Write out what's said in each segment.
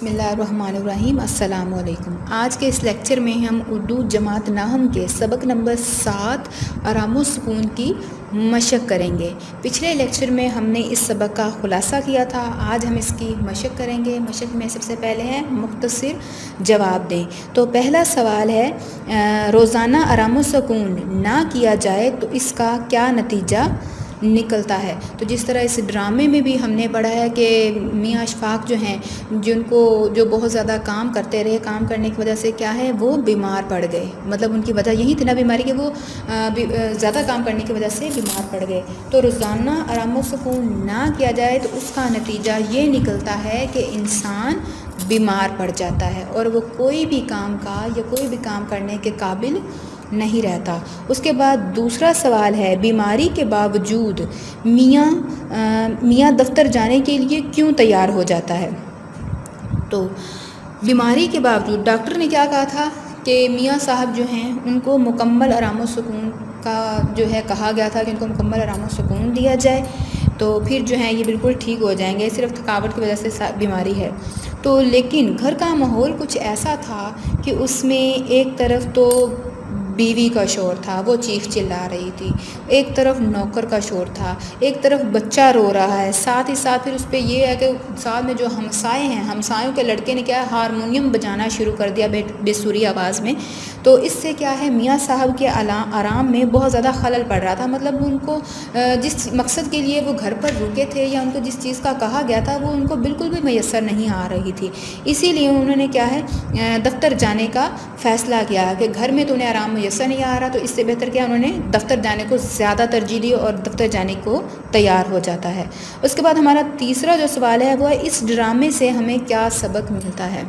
بسم اللہ الرحمن الرحیم۔ السلام علیکم۔ آج کے اس لیکچر میں ہم اردو جماعت ناہم کے سبق نمبر 7 آرام و سکون کی مشق کریں گے۔ پچھلے لیکچر میں ہم نے اس سبق کا خلاصہ کیا تھا، آج ہم اس کی مشق کریں گے۔ مشق میں سب سے پہلے ہے مختصر جواب دیں۔ تو پہلا سوال ہے روزانہ آرام و سکون نہ کیا جائے تو اس کا کیا نتیجہ نکلتا ہے؟ تو جس طرح اس ڈرامے میں بھی ہم نے پڑھا ہے کہ میاں اشفاق جو ہیں جو بہت زیادہ کام کرتے رہے، کام کرنے کی وجہ سے کیا ہے وہ بیمار پڑ گئے، مطلب ان کی وجہ یہی تھی نا بیماری کہ وہ زیادہ کام کرنے کی وجہ سے بیمار پڑ گئے۔ تو روزانہ آرام و سکون نہ کیا جائے تو اس کا نتیجہ یہ نکلتا ہے کہ انسان بیمار پڑ جاتا ہے اور وہ کوئی بھی کام کرنے کے قابل نہیں رہتا۔ اس کے بعد دوسرا سوال ہے بیماری کے باوجود میاں دفتر جانے کے لیے کیوں تیار ہو جاتا ہے؟ تو بیماری کے باوجود ڈاکٹر نے کیا کہا تھا کہ میاں صاحب جو ہیں ان کو مکمل آرام و سکون کا جو ہے کہا گیا تھا کہ ان کو مکمل آرام و سکون دیا جائے تو پھر جو ہے یہ بالکل ٹھیک ہو جائیں گے، صرف تھکاوٹ کی وجہ سے بیماری ہے۔ تو لیکن گھر کا ماحول کچھ ایسا تھا کہ اس میں ایک طرف تو بیوی کا شور تھا، وہ چیخ چلا رہی تھی، ایک طرف نوکر کا شور تھا، ایک طرف بچہ رو رہا ہے، ساتھ ہی ساتھ پھر اس پہ یہ ہے کہ ساتھ میں جو ہمسائے ہیں، ہمسایوں کے لڑکے نے کیا ہارمونیم بجانا شروع کر دیا بے سری آواز میں۔ تو اس سے کیا ہے میاں صاحب کے آرام میں بہت زیادہ خلل پڑ رہا تھا، مطلب ان کو جس مقصد کے لیے وہ گھر پر رکے تھے یا ان کو جس چیز کا کہا گیا تھا وہ ان کو بالکل بھی میسر نہیں آ رہی تھی۔ اسی لیے انہوں نے کیا ہے دفتر جانے کا فیصلہ کیا کہ گھر میں تو انہیں آرام میسر نہیں آ رہا، تو اس سے بہتر کیا انہوں نے دفتر جانے کو زیادہ ترجیح دی اور دفتر جانے کو تیار ہو جاتا ہے۔ اس کے بعد ہمارا تیسرا جو سوال ہے وہ ہے اس ڈرامے سے ہمیں کیا سبق ملتا ہے؟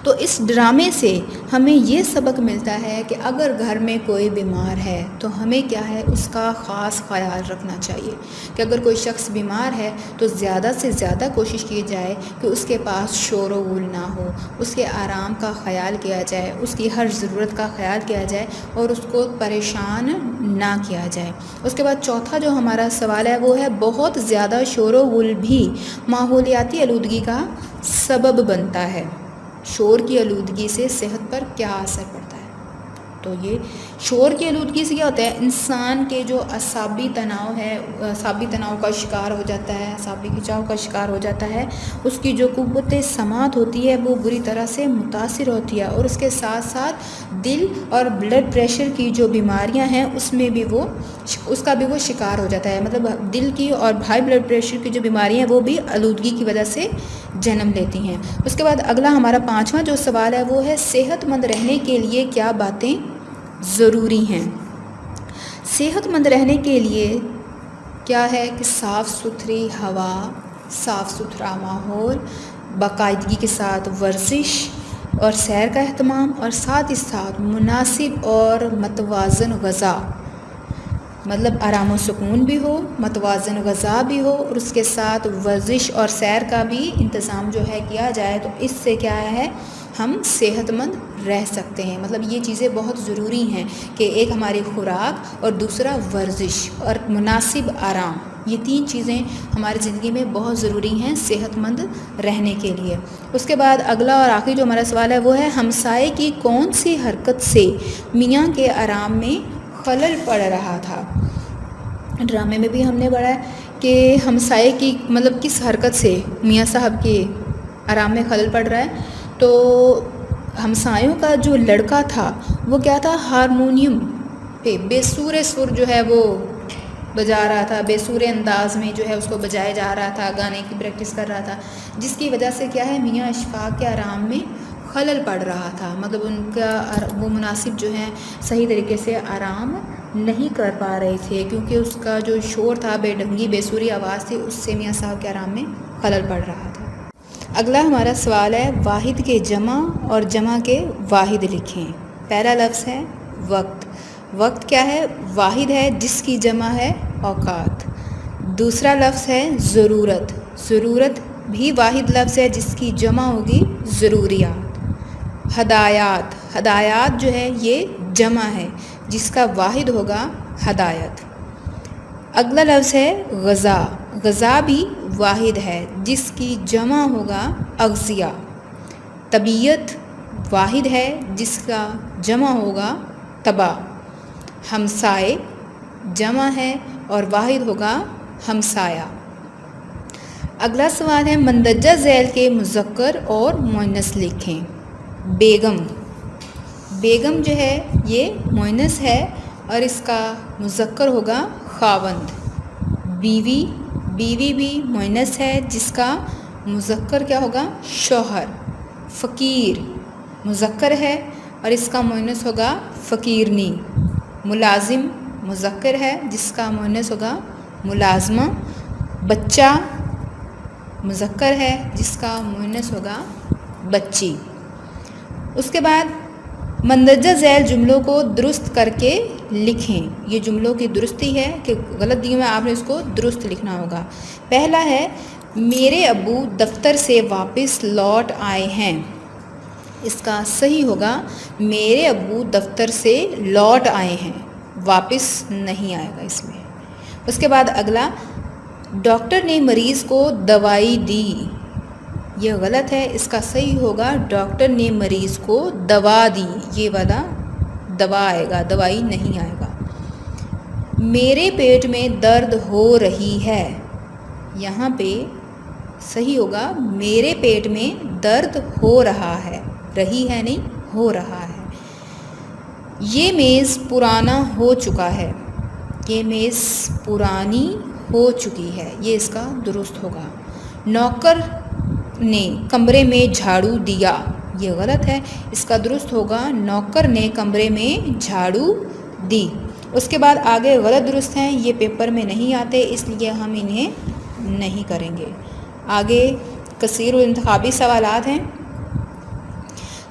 تو اس ڈرامے سے ہمیں یہ سبق ملتا ہے کہ اگر گھر میں کوئی بیمار ہے تو ہمیں کیا ہے اس کا خاص خیال رکھنا چاہیے کہ اگر کوئی شخص بیمار ہے تو زیادہ سے زیادہ کوشش کی جائے کہ اس کے پاس شور و غل نہ ہو، اس کے آرام کا خیال کیا جائے، اس کی ہر ضرورت کا خیال کیا جائے اور اس کو پریشان نہ کیا جائے۔ اس کے بعد چوتھا جو ہمارا سوال ہے وہ ہے بہت زیادہ شور و غل بھی ماحولیاتی آلودگی کا سبب بنتا ہے۔ شور کی آلودگی سے صحت پر کیا اثر پڑتا ہے؟ تو یہ شور کی آلودگی سے کیا ہوتا ہے انسان کے جو اعصابی تناؤ کا شکار ہو جاتا ہے، اعصابی کھچاؤ کا شکار ہو جاتا ہے، اس کی جو قوت سماعت ہوتی ہے وہ بری طرح سے متاثر ہوتی ہے اور اس کے ساتھ ساتھ دل اور بلڈ پریشر کی جو بیماریاں ہیں اس کا بھی وہ شکار ہو جاتا ہے، مطلب دل کی اور ہائی بلڈ پریشر کی جو بیماریاں ہیں وہ بھی آلودگی کی وجہ سے جنم لیتی ہیں۔ اس کے بعد اگلا ہمارا پانچواں جو سوال ہے وہ ہے صحت مند رہنے کے لیے کیا باتیں ضروری ہیں؟ صحت مند رہنے کے لیے کیا ہے کہ صاف ستھری ہوا، صاف ستھرا ماحول، باقاعدگی کے ساتھ ورزش اور سیر کا اہتمام اور ساتھ ہی ساتھ مناسب اور متوازن غذا، مطلب آرام و سکون بھی ہو، متوازن غذا بھی ہو اور اس کے ساتھ ورزش اور سیر کا بھی انتظام جو ہے کیا جائے تو اس سے کیا ہے ہم صحت مند رہ سکتے ہیں۔ مطلب یہ چیزیں بہت ضروری ہیں کہ ایک ہماری خوراک اور دوسرا ورزش اور مناسب آرام، یہ تین چیزیں ہماری زندگی میں بہت ضروری ہیں صحت مند رہنے کے لیے۔ اس کے بعد اگلا اور آخری جو ہمارا سوال ہے وہ ہے ہمسائے کی کون سی حرکت سے میاں کے آرام میں خلل پڑ رہا تھا؟ ڈرامے میں بھی ہم نے پڑھا ہے کہ ہمسائے کی مطلب کس حرکت سے میاں صاحب کے آرام میں خلل پڑ رہا ہے۔ تو ہمسایوں کا جو لڑکا تھا وہ کیا تھا ہارمونیم پہ بے سر جو ہے وہ بجا رہا تھا، بے سور انداز میں جو ہے اس کو بجایا جا رہا تھا، گانے کی پریکٹس کر رہا تھا، جس کی وجہ سے کیا ہے میاں اشفاق کے آرام میں خلل پڑ رہا تھا، مطلب ان کا وہ مناسب جو ہے صحیح طریقے سے آرام نہیں کر پا رہے تھے کیونکہ اس کا جو شور تھا بے ڈھنگی بے سری آواز تھی اس سے میاں صاحب کے آرام میں خلل پڑ رہا تھا۔ اگلا ہمارا سوال ہے واحد کے جمع اور جمع کے واحد لکھیں۔ پہلا لفظ ہے وقت۔ وقت کیا ہے؟ واحد ہے جس کی جمع ہے اوقات۔ دوسرا لفظ ہے ضرورت۔ ضرورت بھی واحد لفظ ہے جس کی جمع ہوگی ضروریات۔ ہدایات۔ ہدایات جو ہے یہ جمع ہے جس کا واحد ہوگا ہدایت۔ اگلا لفظ ہے غذا. غذا بھی واحد ہے جس کی جمع ہوگا اغذیہ. طبیعت واحد ہے جس کا جمع ہوگا طبع. ہمسائے جمع ہے اور واحد ہوگا ہمسایہ. اگلا سوال ہے مندرجہ ذیل کے مذکر اور مؤنث لکھیں. بیگم. بیگم جو ہے یہ مؤنث ہے اور اس کا مذکر ہوگا خاوند. بیوی. بیوی بھی مؤنث ہے جس کا مذکر کیا ہوگا شوہر. فقیر مذکر ہے اور اس کا مؤنث ہوگا فقیرنی. ملازم مذکر ہے جس کا مؤنث ہوگا ملازمہ. بچہ مذکر ہے جس کا مؤنث ہوگا بچی. اس کے بعد مندرجہ ذیل جملوں کو درست کر کے لکھیں. یہ جملوں کی درستی ہے کہ غلط دیے میں آپ نے اس کو درست لکھنا ہوگا. پہلا ہے میرے ابو دفتر سے واپس لوٹ آئے ہیں. اس کا صحیح ہوگا میرے ابو دفتر سے لوٹ آئے ہیں، واپس نہیں آئے گا اس میں. اس کے بعد اگلا ڈاکٹر نے مریض کو دوائی دی. یہ غلط ہے، اس کا صحیح ہوگا ڈاکٹر نے مریض کو دوا دی. یہ والا دوا آئے گا، دوائی نہیں آئے گا. میرے پیٹ میں درد ہو رہی ہے. یہاں پہ صحیح ہوگا میرے پیٹ میں درد ہو رہا ہے، رہی ہے نہیں ہو رہا ہے. یہ میز پرانا ہو چکا ہے. یہ میز پرانی ہو چکی ہے، یہ اس کا درست ہوگا. نوکر نے کمرے میں جھاڑو دیا. یہ غلط ہے، اس کا درست ہوگا نوکر نے کمرے میں جھاڑو دی. اس کے بعد آگے غلط درست ہیں، یہ پیپر میں نہیں آتے اس لیے ہم انہیں نہیں کریں گے. آگے کثیر الانتخابی سوالات ہیں.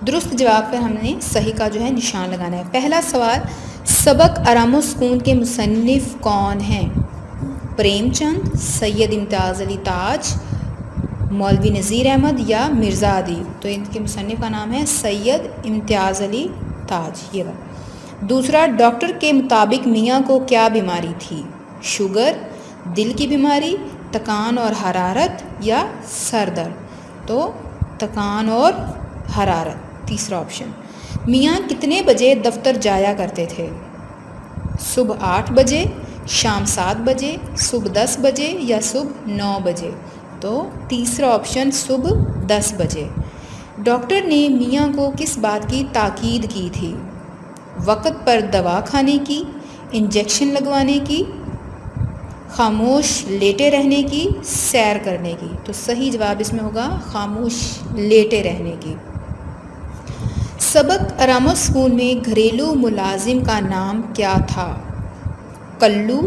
درست جواب پر ہم نے صحیح کا جو ہے نشان لگانا ہے. پہلا سوال سبق آرام و سکون کے مصنف کون ہیں؟ پریم چند، سید امتیاز علی تاج، مولوی نذیر احمد یا مرزا ادیب. تو ان کے مصنف کا نام ہے سید امتیاز علی تاج. یہ بات. دوسرا ڈاکٹر کے مطابق میاں کو کیا بیماری تھی؟ شوگر، دل کی بیماری، تکان اور حرارت یا سر درد. تو تکان اور حرارت تیسرا آپشن. میاں کتنے بجے دفتر جایا کرتے تھے؟ صبح 8 بجے، شام 7 بجے، صبح 10 بجے یا صبح 9 بجے. تو تیسرا آپشن صبح 10 بجے. ڈاکٹر نے میاں کو کس بات کی تاکید کی تھی؟ وقت پر دوا کھانے کی، انجیکشن لگوانے کی، خاموش لیٹے رہنے کی، سیر کرنے کی. تو صحیح جواب اس میں ہوگا خاموش لیٹے رہنے کی. سبق آرام و سکون میں گھریلو ملازم کا نام کیا تھا؟ کلو،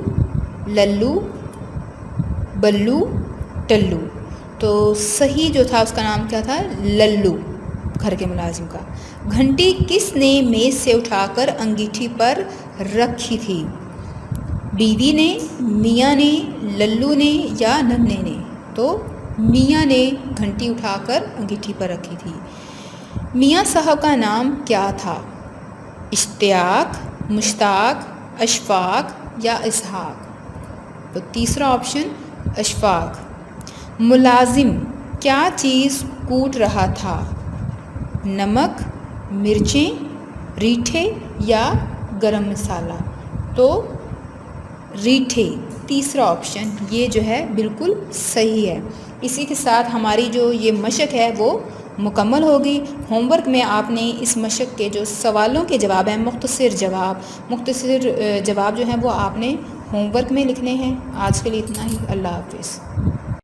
للو، بلو، ٹلو. تو صحیح جو تھا اس کا نام کیا تھا؟ للو، گھر کے ملازم کا. گھنٹی کس نے میز سے اٹھا کر انگیٹھی پر رکھی تھی؟ بیوی نے، میاں نے، للو نے یا ننھے نے؟ تو میاں نے گھنٹی اٹھا کر انگیٹھی پر رکھی تھی. میاں صاحب کا نام کیا تھا؟ اشتیاق، مشتاق، اشفاق یا اسحاق؟ تو تیسرا آپشن اشفاق. ملازم کیا چیز کوٹ رہا تھا؟ نمک، مرچیں، ریٹھے یا گرم مسالہ؟ تو ریٹھے تیسرا آپشن یہ جو ہے بالکل صحیح ہے. اسی کے ساتھ ہماری جو یہ مشق ہے وہ مکمل ہوگی. ہوم ورک میں آپ نے اس مشق کے جو سوالوں کے جواب ہیں مختصر جواب جو ہیں وہ آپ نے ہوم ورک میں لکھنے ہیں. آج کے لیے اتنا ہی. اللہ حافظ.